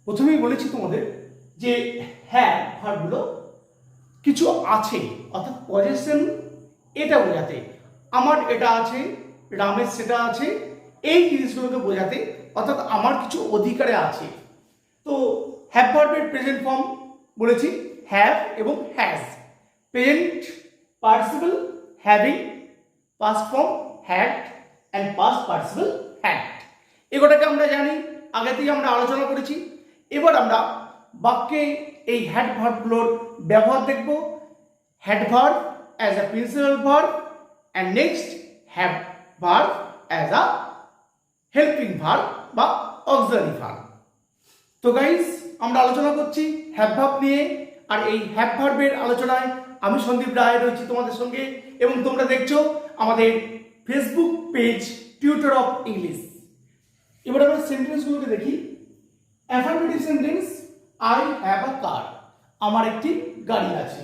প্রথমেই বলেছি তোমাদের যে হ্যাঁ ভার্বগুলো কিছু আছে, অর্থাৎ পজেশন এটা বোঝাতে, আমার এটা আছে, রামের সেটা আছে, এই জিনিসগুলোকে বোঝাতে, অর্থাৎ আমার কিছু অধিকারে আছে। তো হ্যাভ ভার্বের প্রেজেন্ট ফর্ম বলেছি হ্যাভ এবং has, present participle having, past form had and past participle had. এগুলোকে আমরা জানি, আগে থেকে আমরা আলোচনা করেছি। এবার আমরা বাক্যে এই হ্যাড ভার্বগুলোর ব্যবহার দেখব। Had verb as a principal verb and next have verb as a helping verb বা অক্সিলারি ভার্ব। তো গাইস, আমরা আলোচনা করছি হ্যাভ ভার্ব নিয়ে, আর এই হ্যাভ ভার্বের আলোচনায় আমি সন্দীপ রায় রয়েছি তোমাদের সঙ্গে, এবং তোমরা দেখছো আমাদের Facebook page tutor of English. এবার আমরা সেন্টেন্সগুলোকে দেখি। Affirmative sentence, I have a car, আমার একটি গাড়ি আছে।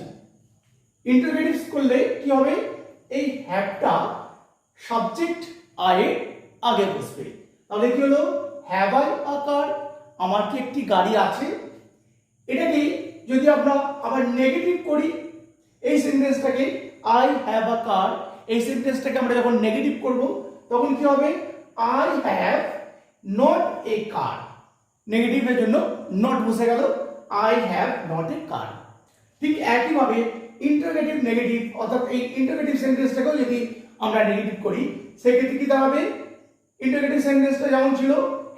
ইন্টারোগেটিভ করলে কি হবে, এই হ্যাভটা সাবজেক্ট আই এর আগে বসবে, তাহলে কি হলো, হ্যাভ আই আ কার, আমার কি একটি গাড়ি আছে। এটাকে যদি আমরা আবার নেগেটিভ করি, এই সেন্টেন্সটাকে আই হ্যাভ আ কার, এই সেন্টেন্সটাকে আমরা যখন নেগেটিভ করব তখন কি হবে, আই হ্যাভ নট এ কার, নেগেটিভের জন্য নট বসে গেল, আই হ্যাভ নট এ কার। ঠিক একইভাবে ইন্টারোগেটিভ নেগেটিভ, অর্থাৎ এই ইন্টারোগেটিভ সেন্টেন্সটাকেও যদি আমরা নেগেটিভ করি সেক্ষেত্রে কি দাঁড়াবে, ইন্টারোগেটিভ সেন্টেন্সটা যেমন ছিল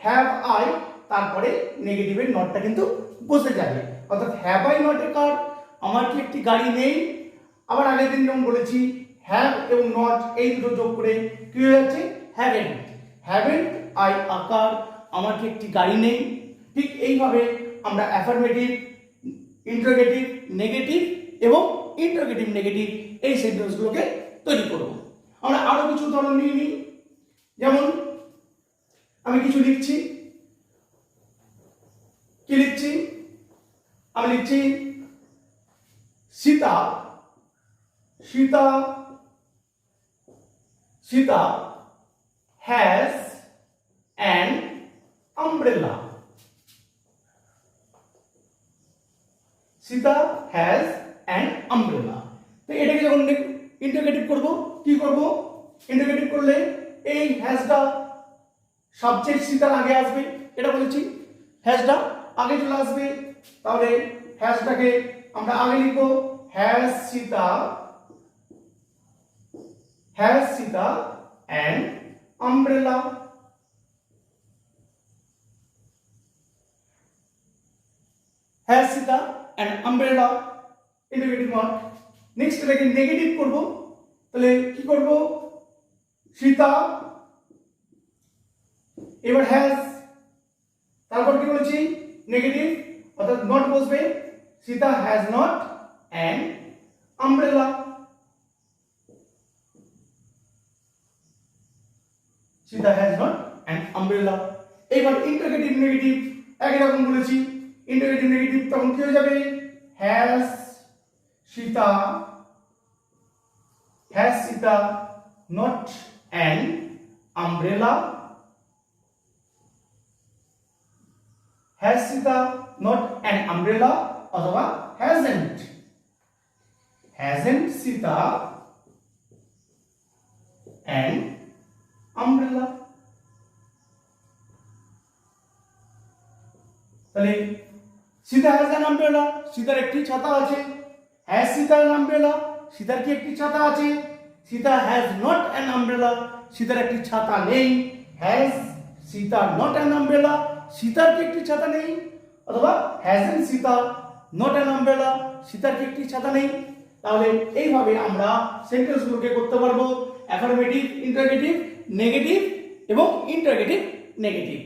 হ্যাভ আই, তারপরে নেগেটিভের নটটা কিন্তু বসে যাবে, অর্থাৎ হ্যাভ আই নট এ কার, আমার কি একটি গাড়ি নেই। আবার আগের দিন যেমন বলেছি হ্যাভ এবং নট এই দুটো যোগ করে কি হয়ে যাচ্ছে, haven't, haven't I a car, আমার কি একটি গাড়ি নেই। ঠিক এইভাবে আমরা অ্যাফার্মেটিভ, ইন্টারোগেটিভ নেগেটিভ এবং ইন্টারোগেটিভ নেগেটিভ এই সেন্টেন্সগুলোকে তৈরি করব। আমরা আরো কিছু উদাহরণ নিয়ে নিই। যেমন আমি কিছু লিখছি, কি লিখছি, আমি লিখছি Sita, Sita, Sita has an umbrella, Sita has an umbrella. তো এটাকে যখন ইন্টারোগেটিভ করব, কি করব, ইন্টারোগেটিভ করলে এই হ্যাজটা সাবজেক্ট সীতার আগে আসবে, এটা বলেছি, হ্যাজটা আগে চলে আসবে, তাহলে হ্যাজটাকে আমরা আগে লিখব, has Sita, has Sita an umbrella, has Sita and umbrella, interrogative word. Next এটাকে নেগেটিভ করব, তাহলে কি করব, সীতা, এবার হ্যাজ, তারপর কি বলেছি, নেগেটিভ, অর্থাৎ নট বসবে, Sita has not an umbrella, Sita has not an umbrella. এবার ইন্টারোগেটিভ নেগেটিভ একই রকম বলেছি, ইন্টারোগেটিভ নেগেটিভ তখন কি হয়ে যাবে, has Sita, has Sita not an umbrella, has Sita not an umbrella, অথবা hasn't, hasn't Sita an umbrella. তাহলে সীতা হ্যাজ অ্যান আমব্রেলা, সীতার একটি ছাতা আছে, হ্যাজ সীতা অ্যান আমব্রেলা, সীতার কি একটি ছাতা আছে, Sita has not an umbrella, সীতার একটি ছাতা নেই, has Sita not an umbrella, সীতার কি একটি ছাতা নেই, অথবা hasn't Sita not an umbrella, সীতার কি একটি ছাতা নেই। তাহলে এইভাবে আমরা সেন্টেন্সগুলোকে করতে পারবো অ্যাফার্মেটিভ, ইন্টারোগেটিভ, নেগেটিভ এবং ইন্টারোগেটিভ নেগেটিভ।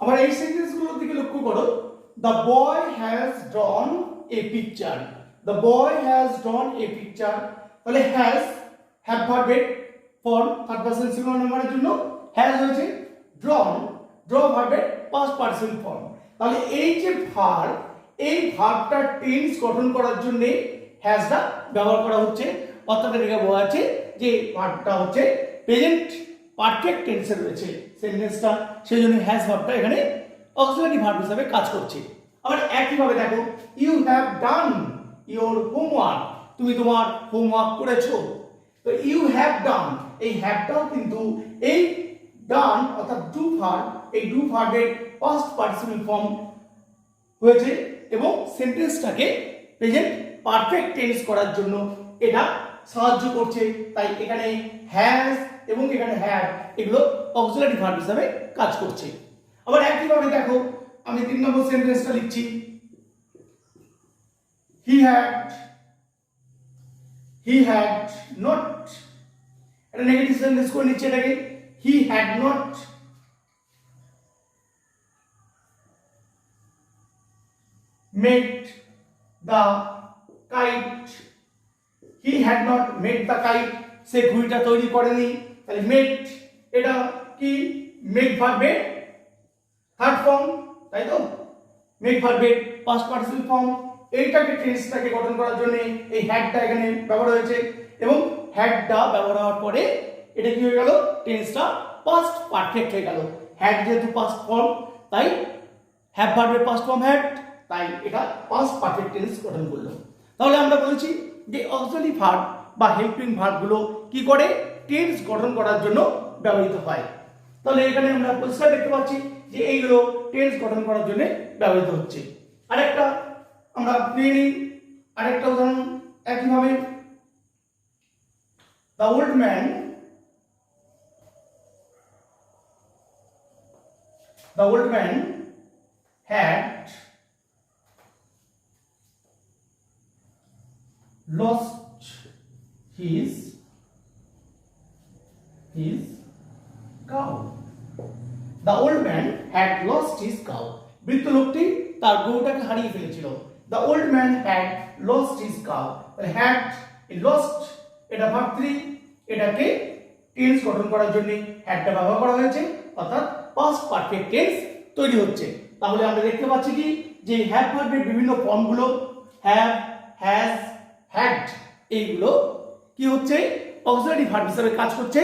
আবার এই সেন্টেন্সগুলোর দিকে লক্ষ্য করো, the boy has ড্রন a picture, the boy has ড্রন a picture, তাহলে হ্যাজ হ্যাভ ভার্বের ফর্ম থার্ড পারসন সিঙ্গুলার নাম্বারের জন্য হ্যাজ হয়েছে, ড্রন, ড্র ভার্বের পাস্ট পারসন ফর্ম। তাহলে এই যে ভার্ব, এই ভার্বটা টেন্স গঠন করার জন্য হ্যাজটা ব্যবহার করা হচ্ছে, অর্থাৎ এটাকে বলা আছে যে ভার্বটা হচ্ছে প্রেজেন্ট পারফেক্ট টেন্সে রয়েছে সেন্টেন্সটা, সেই জন্য হ্যাজ ভার্বটা এখানে অক্সিলারি ভার্ব হিসাবে কাজ করছে। আবার একইভাবে দেখো, you have done your homework, তুমি তোমার হোমওয়ার্ক করেছো। তো ইউ হ্যাভ ডান, এই হ্যাভটাও কিন্তু এই ডান অর্থাৎ ডু ভার্ব, এই ডু ভার্বের পাস্ট পার্টিসিপল ফর্ম হয়েছে এবং সেন্টেন্সটাকে প্রেজেন্ট পারফেক্ট টেন্স করার জন্য এটা সাহায্য করছে। তাই এখানে হ্যাজ এবং এখানে হ্যাভ এগুলো অক্সিলারি ভার্ব হিসাবে কাজ করছে। আবার একইভাবে দেখো, আমি 3 নম্বর সেন্টেন্সটা লিখছি, হি হ্যাড নট, এটা নেগেটিভ সেন্টেন্স করে নিচ্ছে এটাকে, he had not made the kite, he had not made the kite, সে ঘুড়িটা তৈরি করেনি। তাহলে মেড এটা কি, মেড ভার্বের থার্ড ফর্ম, তাই তো, মেড ভার্বের পাস্ট পার্টিসিপল ফর্ম। এইটাকে টেন্সটাকে গঠন করার জন্য এই হ্যাডটা এখানে ব্যবহার হয়েছে এবং হ্যাডটা ব্যবহার হওয়ার পরে এটা কি হয়ে গেল, টেন্সটা পাস্ট পারফেক্ট হয়ে গেল। হ্যাড যেহেতু পাস্ট ফর্ম, তাই হ্যাভ ভার্বের পাস্ট ফর্ম হ্যাড, তাই এটা পাস্ট পারফেক্ট টেন্স গঠন করলো। তাহলে আমরা বলেছি যে অক্সিলারি ভার্ব বা হেল্পিং ভার্বগুলো কি করে, টেন্স গঠন করার জন্য ব্যবহৃত হয়। তাহলে এখানে আমরা পরিষ্কার দেখতে পাচ্ছি যে এইগুলো টেন্স গঠন করার জন্য ব্যবহৃত হচ্ছে। আরেকটা আমরা নিয়ে নিই, আরেকটা উদাহরণ একইভাবে, the old man had lost his cow. The old man had lost his cow. বৃদ্ধ লোকটি তার গরুটাকে হারিয়ে ফেলেছিল। The old man had lost his cow. had lost এটা ভার্ব 3, এটাকে টেন্স গঠন করার জন্য হ্যাডটা ব্যবহার করা হয়েছে, অর্থাৎ পাস্ট পারফেক্ট টেন্স তৈরি হচ্ছে। তাহলে আমরা দেখতে পাচ্ছি কি যে হ্যাভ ভার্বের বিভিন্ন ফর্মগুলো হ্যাভ, হ্যাজ, হ্যাড এইগুলো কি হচ্ছে, অক্সিলারি ভার্ব হিসেবে কাজ করছে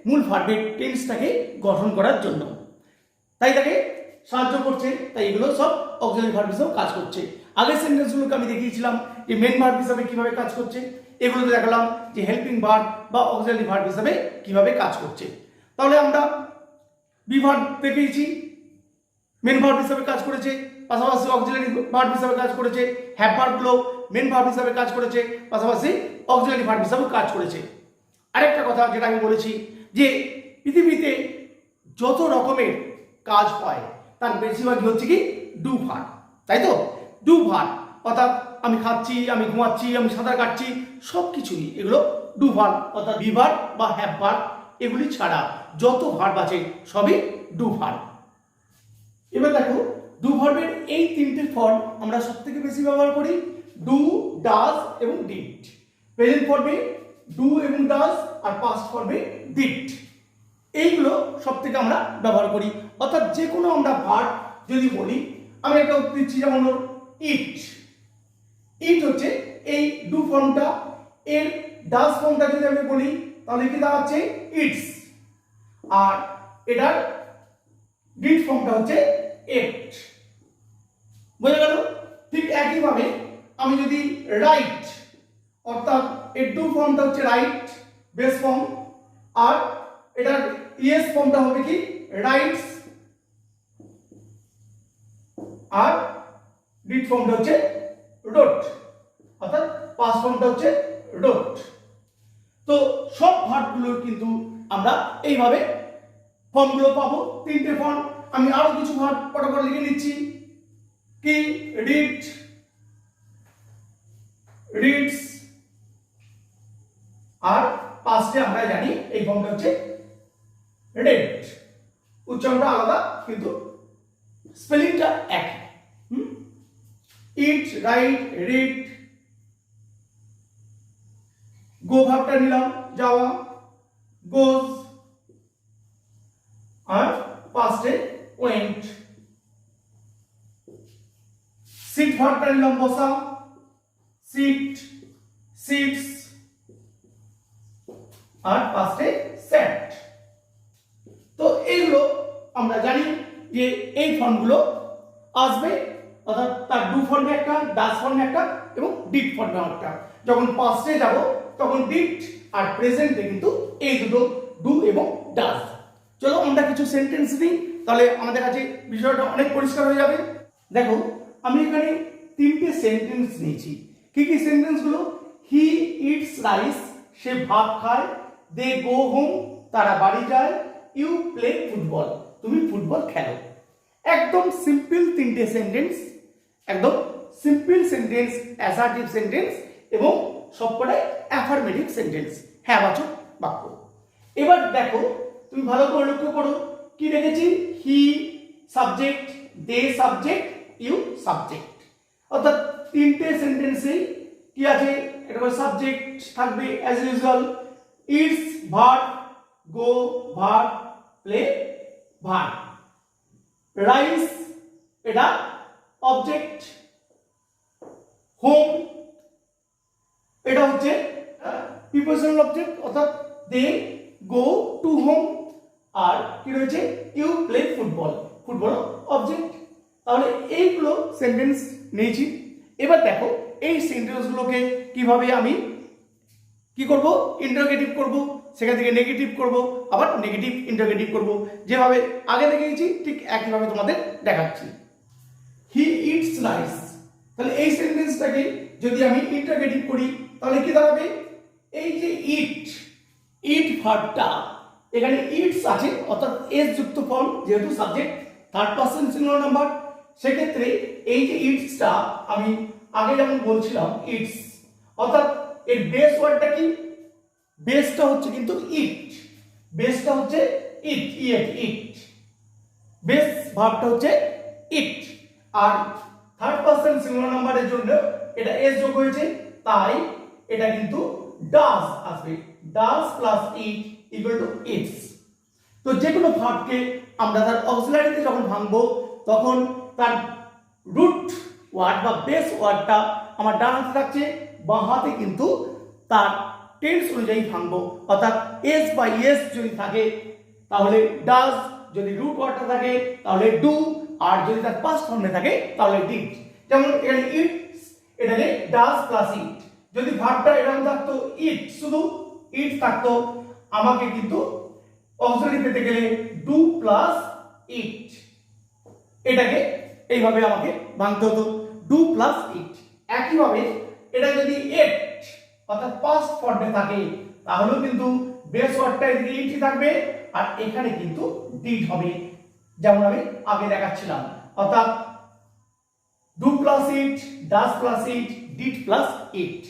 মূল ভার্বের টেন্সটাকে গঠন করার জন্য, তাই তাকে সাহায্য করছে। তাই এগুলো সব অক্সিলারি ভার্ব হিসেবে কাজ করছে। আগের সেন্টেন্সগুলোকে আমি দেখিয়েছিলাম যে মেন ভার্ব হিসেবে কিভাবে কাজ করছে, এগুলোতে দেখালাম যে হেল্পিং ভার্ব বা অক্সিলারি ভার্ব হিসেবে কিভাবে কাজ করছে। তাহলে আমরা বি ভার্ব দেখিয়েছি, মেন ভার্ব হিসেবে কাজ করেছে, পাশাপাশি অক্সিলারি ভার্ব হিসেবে কাজ করেছে। হ্যাভ ভার্বগুলো মেন ভার্ব হিসেবে কাজ করেছে, পাশাপাশি অক্সিলারি ভার্ব হিসেবে কাজ করেছে। আরেকটা কথা যেটা আমি বলেছি যে পৃথিবীতে যত রকমের কাজ হয় তার বেশিরভাগই হচ্ছে কি ডু ভার্ব, তাই তো। ডু ভার্ব অর্থাৎ আমি খাচ্ছি, আমি ঘুমাচ্ছি, আমি সাঁতার কাটছি, সব কিছুই এগুলো ডু ভার্ব, অর্থাৎ বি ভার্ব বা হ্যাভ ভার্ব এগুলি ছাড়া যত ভার্ব আছে সবই ডু ভার্ব। এবার দেখো, ডু ভার্বের এই 3টে ফর্ম আমরা সবথেকে বেশি ব্যবহার করি, ডু, ডাজ এবং ডিড। প্রেজেন্ট ফর্মে ডু এবং ডাজ, আর পাস্ট ফর্মে ডিড, এইগুলো সবথেকে আমরা ব্যবহার করি। অর্থাৎ যে কোনো আমরা ভার্ব যদি বলি, আমি একটা দিচ্ছি, যেমন ইট, ইট হচ্ছে এই ডু ফর্মটা, এর ডাজ ফর্মটা যদি আমি বলি তাহলে কি দাঁড়াচ্ছে ইটস, আর এটার ডিড ফর্মটা হচ্ছে এট। বোঝা গেল? ঠিক একইভাবে আমি যদি রাইট, অর্থাৎ এর ডু ফর্মটা হচ্ছে রাইট বেস ফর্ম, আর এটার ইএস ফর্মটা হবে কি রাইটস, আর ডিড ফর্মটা হচ্ছে রোট, অর্থাৎ পাস্ট ফর্মটা হচ্ছে রোট। তো সব ভার্বগুলো কিন্তু আমরা এইভাবে ফর্মগুলো পাবো, 3টে ফর্ম। আমি আরো কিছু ভার্ব পটাপট লিখে নিচ্ছি, কি রিড, রিডস, আর পাস্টে আমরা জানি এই ফর্মটা হচ্ছে রেড। উচ্চারণটা আলাদা কিন্তু স্পেলিংটা এক। ইট, রাইট, রিড। গো ভার্বটা নিলাম, যাওয়া, গোজ, আর পাস্টে ওয়েন্ট। সিট ভার্বটা নিলাম, বসা, সিট, সিটস, আর পাস্টে সেট। তো এইগুলো আমরা জানি যে এই ফর্মগুলো আসবে, অর্থাৎ তার ডু ফর্মে একটা, ডাজ ফর্মে একটা এবং ডিড ফর্মে একটা। যখন পাস্টে যাব তখন ডিড আর প্রেজেন্টে কিন্তু এই দুটো ডু এবং ডাজ। চলো আমরা কিছু সেন্টেন্স নিই, তাহলে আমাদের কাছে বিষয়টা অনেক পরিষ্কার হয়ে যাবে। দেখো আমি এখানে তিনটে সেন্টেন্স নিয়েছি। কি কি সেন্টেন্স গুলো? হি ইটস রাইস, সে ভাত খায়। দে গো হোম, তারা বাড়ি যায়। ইউ প্লে ফুটবল, তুমি ফুটবল খেলো। একদম সিম্পল তিনটে সেন্টেন্স, একদম সিম্পল সেন্টেন্স, অ্যাসার্টিভ সেন্টেন্স এবং সবকটাই অ্যাফার্মেটিভ সেন্টেন্স, হ্যাঁ বাচক বাক্য। এবার দেখো তুমি ভালো করে লক্ষ্য করো কি রেখেছি? He subject, they subject, you subject. অর্থাৎ তিনটে সেন্টেন্সে কি আছে? এটা করে সাবজেক্ট থাকবে as usual, eats verb, go verb, play verb. Rice এটা অবজেক্ট, হোম এটা হচ্ছে প্রিপোজিশনাল অবজেক্ট, অর্থাৎ দে গো টু হোম। আর কি রয়েছে? You play football, football object. তাহলে এইগুলো সেন্টেন্স নিয়েছি। এবার দেখো এই সেন্টেন্সগুলোকে কিভাবে আমি কি করব? ইন্টারোগেটিভ করব, সেখান থেকে নেগেটিভ করব, আবার নেগেটিভ ইন্টারোগেটিভ করব। যেভাবে আগে দেখেছি ঠিক একইভাবে তোমাদের দেখাচ্ছি। হি ইটস রাইস, তাহলে এই সেন্টেন্সটাকে যদি আমি ইন্টারোগেটিভ করি তাহলে কি দাঁড়াবে? এই যে ইট, ইট ভার্বটা এখানে ইটস আছে, অর্থাৎ এস যুক্ত ফর্ম, যেহেতু subject third person singular number, সেক্ষেত্রে এই যে ইটসটা আমি আগে যেমন বলছিলাম ইটস, অর্থাৎ এর বেস ওয়ার্ডটা কি? বেসটা হচ্ছে কিন্তু ইট, বেসটা হচ্ছে ইট, ইট, বেস ভার্বটা হচ্ছে ইট। আর থার্ড পারসন সিঙ্গুলার নাম্বারের জন্য এটা এস যোগ হয়েছে, তাই এটা কিন্তু ডাজ আসবে। Does plus it equal to its. তো যে কোনো ভার্বকে আমরা তার অক্সিলারিতে যখন ভাঙবো তখন তার রুট ওয়ার্ড বা বেস ওয়ার্ডটা আমার ডান হাতে থাকছে, বাঁ হাতে কিন্তু তার টেন্স অনুযায়ী ভাঙবো। অর্থাৎ এস বা ইয়েস যদি থাকে তাহলে ডাজ, যদি রুট ওয়ার্ডটা থাকে তাহলে ডু, আর যদি তার পাস্ট ফর্মে থাকে তাহলে ডিড। যেমন এখানে ইটস, এটাকে ডাজ প্লাস ইট। যদি ভার্বটা এরকম থাকতো ইট, শুধু ইট থাকতো, আমাকে কিন্তু অক্সিলারি পেতে গেলে ডু প্লাস ইট, এটাকে এইভাবে আমাকে ভাঙতে হতো, ডু প্লাস ইট। একইভাবে এটা যদি এট অর্থাৎ পাস্ট ফর্মে থাকে তাহলেও কিন্তু বেস ওয়ার্ডটা এদিকে ইটই থাকবে আর এখানে কিন্তু ডিড হবে, যেমন আমি আগে দেখাচ্ছিলাম। অর্থাৎ do plus eat, does plus eat, did plus eat,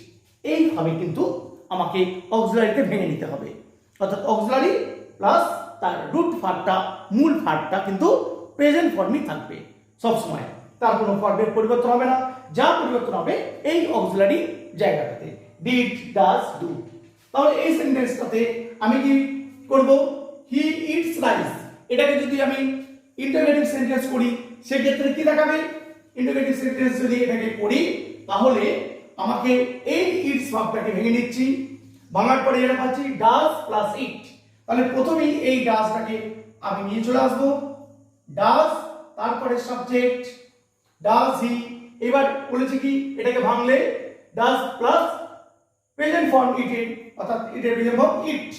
এইভাবে কিন্তু আমাকে অক্সিলারিতে ভেঙে নিতে হবে। অর্থাৎ অক্সিলারি প্লাস তার রুট ভার্বটা, মূল ভার্বটা কিন্তু প্রেজেন্ট ফর্মই থাকবে সবসময়, তার কোনো ফর্মের পরিবর্তন হবে না। যা পরিবর্তন হবে এই অক্সিলারি জায়গাটাতে, ডিড, ডাজ, ডু। তাহলে এই সেন্টেন্সটাতে আমি কি করব? হি ইটস রাইস, এটাকে যদি আমি ইন্টারোগেটিভ সেন্টেন্স করি সেক্ষেত্রে কি দেখাবে? ইন্টারোগেটিভ সেন্টেন্স যদি এটাকে করি তাহলে আমাকে এই ইটস ভার্বটাকে ভেঙে নিচ্ছি, ভাঙার পরে এটা পাচ্ছি ডাজ প্লাস ইট। তাহলে প্রথমেই এই ডাজটাকে আমি নিয়ে চলে আসবো, ডাজ, তারপরে সাবজেক্ট ডাজ হি। এবার বলেছি কি এটাকে ভাঙলে does plus present form eated, অর্থাৎ ইটের present form eat.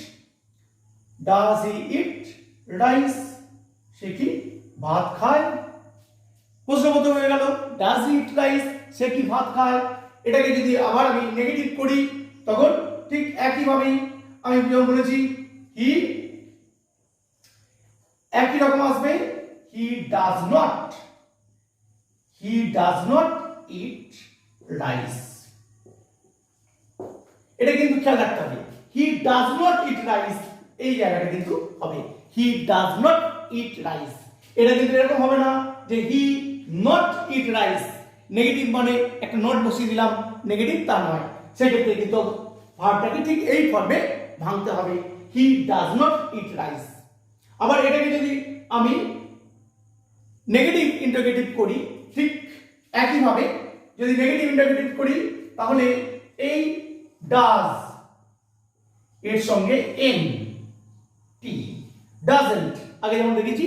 Does he eat rice, সে কি ভাত খায়। প্রশ্নবোধ হয়ে গেল, ডাজ হি ইট রাইস, সে কি ভাত খায়। এটাকে যদি আবার আমি নেগেটিভ করি তখন ঠিক একইভাবে আমি যেমন বলেছি হি, একই রকম আসবে, he does not, he does not eat rice. এটা কিন্তু খেয়াল রাখতে হবে, he does not eat rice এই জায়গাটা কিন্তু হবে he does not eat rice. এটা কিন্তু এরকম হবে না যে he not eat rice, negative মানে একটা নট বসিয়ে দিলাম, নেগেটিভ তা নয়। সেক্ষেত্রে কিন্তু ভার্বটাকে ঠিক এই ফর্মে ভাঙতে হবে, he does not eat rice. আবার এটাকে যদি আমি নেগেটিভ ইন্টারোগেটিভ করি ঠিক একইভাবে, যদি নেগেটিভ ইন্টারোগেটিভ করি তাহলে এই ডাজ এর সঙ্গে এন টি, ডাজেন্ট, আগে যেমন দেখেছি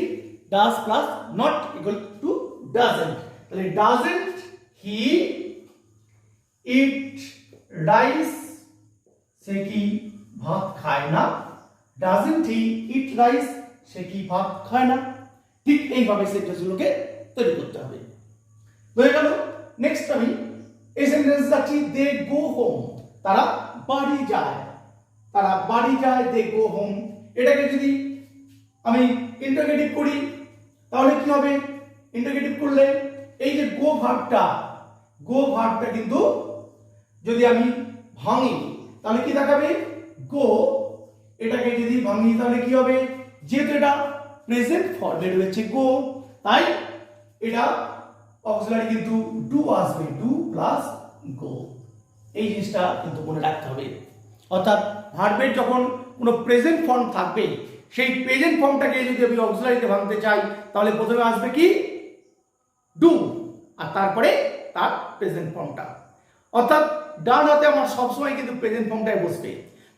does plus not equal to doesn't, তাহলে ডাজেন্ট হি ইট রাইস, সে কি ভাত খায় না। ডাজেন্ট হি ইট রাইস, সে কি ভাত খায় না। ঠিক এইভাবে সেন্টেন্সগুলোকে তৈরি করতে হবে। বুঝে গেল? নেক্সট আমি এই সেন্টেন্স যাচ্ছি, দে গো হোম, তারা বাড়ি যায়। তারা বাড়ি যায়, দে গো হোম। এটাকে যদি আমি ইন্টারোগেটিভ করি তাহলে কি হবে? ইন্টারোগেটিভ করলে এই যে গো ভার্বটা কিন্তু যদি আমি ভাঙি তাহলে কি দেখাবে? গো। এটাকে যদি ভাঙি তাহলে কি হবে? যেহেতু এটা প্রেজেন্ট ফর্মে রয়েছে গো, তাই এটা অক্সিলারি কিন্তু ডু আসবে, ডু প্লাস গো। এই জিনিসটা কিন্তু মনে রাখতে হবে। অর্থাৎ ভার্বের যখন কোনো প্রেজেন্ট ফর্ম থাকবে, সেই প্রেজেন্ট ফর্মটাকে যদি আমি অক্সিলারিতে ভাঙতে চাই তাহলে প্রথমে আসবে কি? ডু, আর তারপরে তার প্রেজেন্ট ফর্মটা। অর্থাৎ ডান হাতে আমার সবসময় কিন্তু প্রেজেন্ট ফর্মটাই বসবে।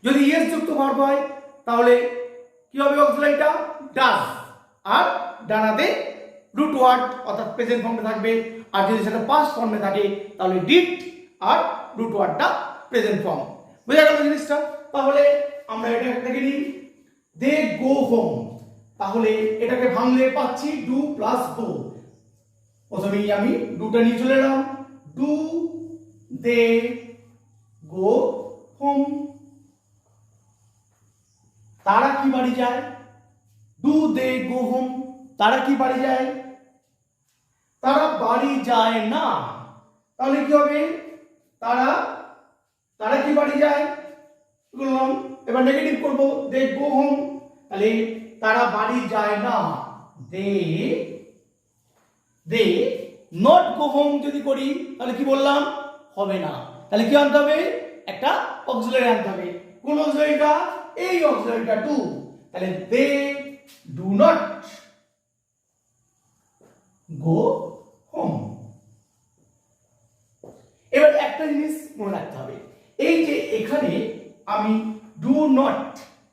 যদি ইয়েস যুক্ত ভার্ব হয় তাহলে কি হবে? অক্সিলারিটা ডাজ, আর ডান হাতে রুট ওয়ার্ড অর্থাৎ প্রেজেন্ট ফর্মে থাকবে। আর যদি সেটা পাস্ট ফর্মে থাকে তাহলে ডিড আর রুট ওয়ার্ডটা প্রেজেন্ট ফর্ম। বোঝা গেল জিনিসটা? তাহলে আমরা এটা দেখে নিই, দে গো হোম। তাহলে এটাকে ভাঙলে পাচ্ছি ডু প্লাস গো। প্রথমেই আমি ডুটা নিয়ে চলে এলাম, ডু দে গো হোম। তারা কি বাড়ি যায়? Do they go home. তারা কি বাড়ি যায়? তারা বাড়ি যায় না। তাহলে কি হবে? তারা কি বাড়ি যায় বললাম। এবার নেগেটিভ করব, দে গো হোম। তাহলে তারা বাড়ি যায় না। দে নট গো হোম যদি করি তাহলে কি বললাম? হবে না। তাহলে কি আনতে হবে? একটা অক্সিলারি আনতে হবে। কোন অক্সিলারিটা? এই অক্সিলারিটা ডু। তাহলে they do not go home. এবার একটা জিনিস মনে রাখতে হবে, এই যে এখানে আমি ডু নট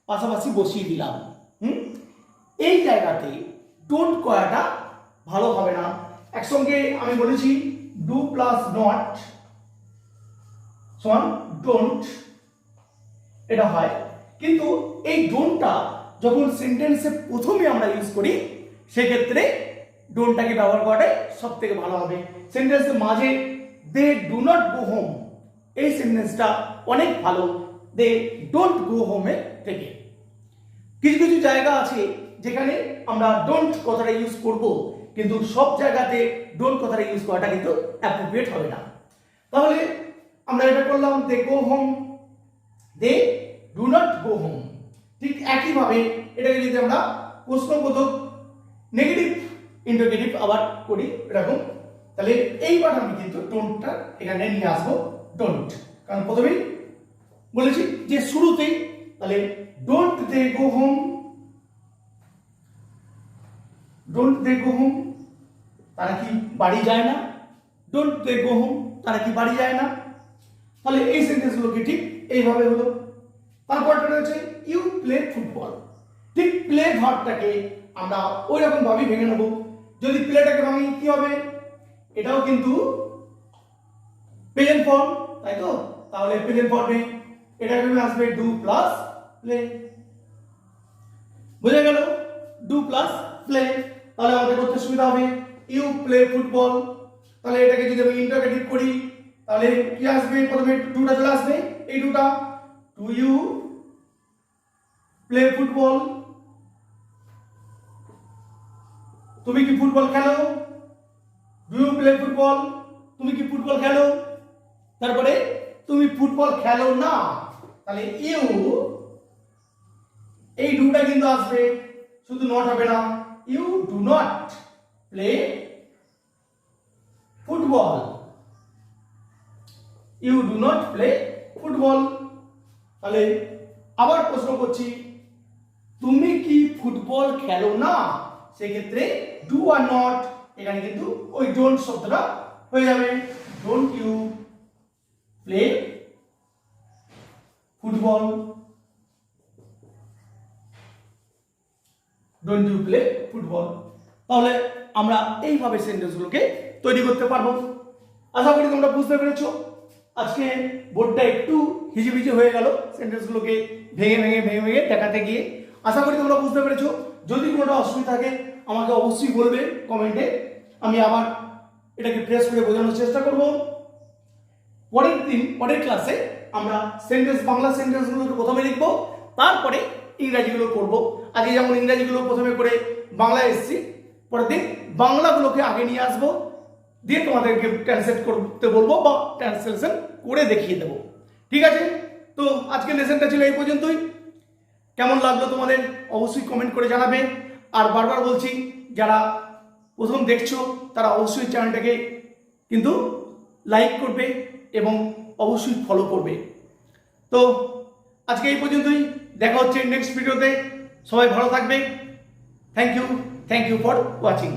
পাশাপাশি বসিয়ে দিলাম, এই জায়গাতে ডোন্ট করাটা ভালো হবে না। একসঙ্গে আমি বলেছি ডু প্লাস নট সমান ডোন্ট, এটা হয়। কিন্তু এই ডোন্টটা যখন সেন্টেন্সে প্রথমে আমরা ইউজ করি সেক্ষেত্রে ডোন্টটাকে ব্যবহার করাটাই সব থেকে ভালো হবে। সেন্টেন্সের মাঝে they do not go home, এই সেন্টেন্সটা অনেক ভালো দে ডোন্ট গো হোমের থেকে। কিছু কিছু জায়গা আছে যেখানে আমরা ডোন্ট কথাটা ইউজ করব, কিন্তু সব জায়গাতে ডোন্ট কথাটা ইউজ করাটা কিন্তু অ্যাপ্রোপ্রিয়েট হবে না। তাহলে আমরা এটা করলাম, they go home, they do not go home. ঠিক একইভাবে এটাকে যদি আমরা প্রশ্নবোধক নেগেটিভ ইন্টারোগেটিভ আবার করি এরকম, তাহলে এইবার আমি কিন্তু ডোন্টটা এখানে নিয়ে আসবো, ডোন্ট। কারণ প্রথমেই বলেছি যে শুরুতেই, তাহলে don't they go home, don't they go home, তারা কি বাড়ি যায় না। ডোন্ট দে গো হোম, তারা কি বাড়ি যায় না। তাহলে এই সেন্টেন্সগুলোকে ঠিক এইভাবে হলো। তারপরটা রয়েছে ইউ প্লে ফুটবল। ঠিক প্লে ভার্বটাকে আমরা ওই রকম ভাবে ভেঙে নেব। যদি প্লেটাকে ভাঙি কি হবে? এটাও কিন্তু প্রেজেন্ট ফর্ম, তাই তো? তাহলে প্রেজেন্ট ফর্মে এটাকে আসবে ডু প্লাস প্লে। বুঝে গেল? Do plus play. তাহলে আমাদের করতে সুবিধা হবে ইউ প্লে ফুটবল। তাহলে এটাকে যদি আমি ইন্টারোগেটিভ করি তাহলে কি আসবে? প্রথমে ডুটা চলে আসবে, এই ডুটা, ডু ইউ প্লে ফুটবল। তুমি কি ফুটবল খেলো? Do you play football. তুমি কি ফুটবল খেলো? তারপরে তুমি ফুটবল খেলো না, তাহলে ইউ, এই ডুটা কিন্তু আসবে, শুধু নট হবে না। You do not play football. You do not play football. তাহলে আবার প্রশ্ন করছি, তুমি কি ফুটবল খেলো না? সেক্ষেত্রে ডু আর নট, এখানে কিন্তু ওই ডোন্ট শব্দটা হয়ে যাবে। Don't you play football, don't you play football. তাহলে আমরা এইভাবে সেন্টেন্সগুলোকে তৈরি করতে পারবো। আশা করি তোমরা বুঝতে পেরেছো। আজকে বোর্ডটা একটু হিজিবিজি হয়ে গেল সেন্টেন্সগুলোকে ভেঙে ভেঙে ভেঙে ভেঙে দেখাতে গিয়ে। আশা করি তোমরা বুঝতে পেরেছো। যদি কোনোটা অসুবিধা থাকে আমাকে অবশ্যই বলবে কমেন্টে, আমি আবার এটাকে ফ্রেশ করে বোঝানোর চেষ্টা করব। পরের ক্লাসে আমরা বাংলা সেন্টেন্সগুলোকে প্রথমে লিখবো, তারপরে ইংরাজিগুলো করব। আগে যেমন ইংরাজিগুলো প্রথমে করে বাংলা এসেছি, পরের দিন বাংলাগুলোকে আগে নিয়ে আসবো, দিয়ে তোমাদেরকে ট্রান্সলেট করতে বলবো বা ট্রান্সলেশন করে দেখিয়ে দেবো। ঠিক আছে, তো আজকের লেসনটা ছিল এই পর্যন্তই। কেমন লাগলো তোমাদের অবশ্যই কমেন্ট করে জানাবে। আর বারবার বলছি, যারা প্রথম দেখছো তারা অবশ্যই চ্যানেলটাকে কিন্তু লাইক করবে এবং অবশ্যই ফলো করবে। তো আজকে এই পর্যন্তই, দেখা হচ্ছে নেক্সট ভিডিওতে। সবাই ভালো থাকবে। Thank you for watching.